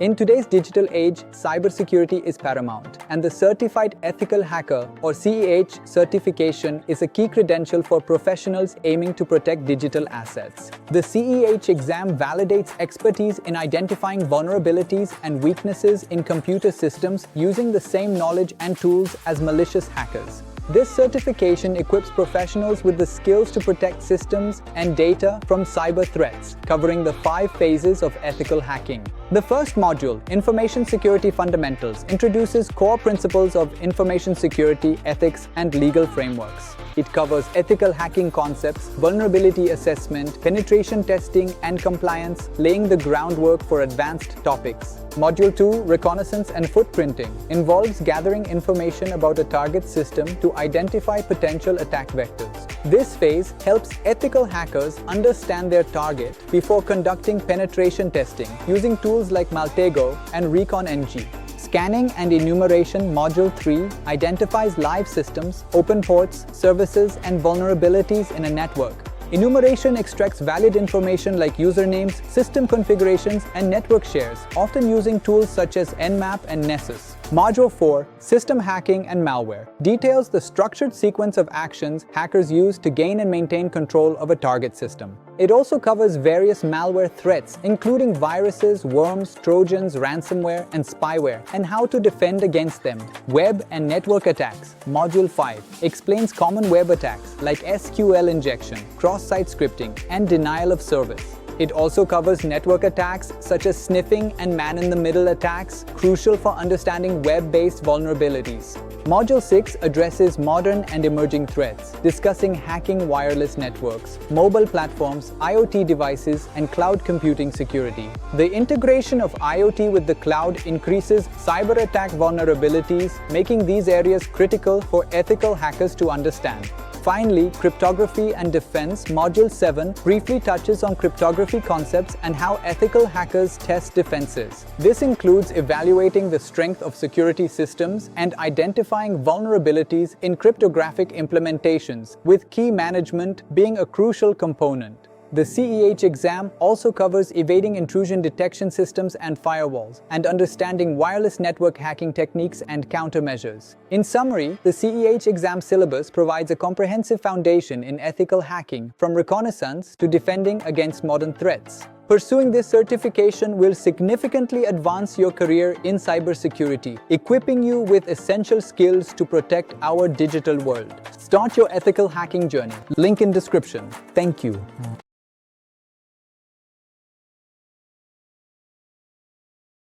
In today's digital age, cybersecurity is paramount, and the Certified Ethical Hacker or CEH certification is a key credential for professionals aiming to protect digital assets. The CEH exam validates expertise in identifying vulnerabilities and weaknesses in computer systems using the same knowledge and tools as malicious hackers. This certification equips professionals with the skills to protect systems and data from cyber threats, covering the 5 phases of ethical hacking. The first module, Information Security Fundamentals, introduces core principles of information security, ethics, and legal frameworks. It covers ethical hacking concepts, vulnerability assessment, penetration testing, and compliance, laying the groundwork for advanced topics. Module 2, Reconnaissance and Footprinting, involves gathering information about a target system to identify potential attack vectors. This phase helps ethical hackers understand their target before conducting penetration testing using tools like Maltego and ReconNG. Scanning and Enumeration Module 3 identifies live systems, open ports, services, and vulnerabilities in a network. Enumeration extracts valid information like usernames, system configurations, and network shares, often using tools such as Nmap and Nessus. Module 4, System Hacking and Malware, details the structured sequence of actions hackers use to gain and maintain control of a target system. It also covers various malware threats, including viruses, worms, trojans, ransomware, and spyware, and how to defend against them. Web and Network Attacks, Module 5, explains common web attacks like SQL injection, cross-site scripting, and denial of service. It also covers network attacks such as sniffing and man-in-the-middle attacks, crucial for understanding web-based vulnerabilities. Module 6 addresses modern and emerging threats, discussing hacking wireless networks, mobile platforms, IoT devices, and cloud computing security. The integration of IoT with the cloud increases cyber attack vulnerabilities, making these areas critical for ethical hackers to understand. Finally, Cryptography and Defense, Module 7, briefly touches on cryptography concepts and how ethical hackers test defenses. This includes evaluating the strength of security systems and identifying vulnerabilities in cryptographic implementations, with key management being a crucial component. The CEH exam also covers evading intrusion detection systems and firewalls, and understanding wireless network hacking techniques and countermeasures. In summary, the CEH exam syllabus provides a comprehensive foundation in ethical hacking, from reconnaissance to defending against modern threats. Pursuing this certification will significantly advance your career in cybersecurity, equipping you with essential skills to protect our digital world. Start your ethical hacking journey. Link in description. Thank you.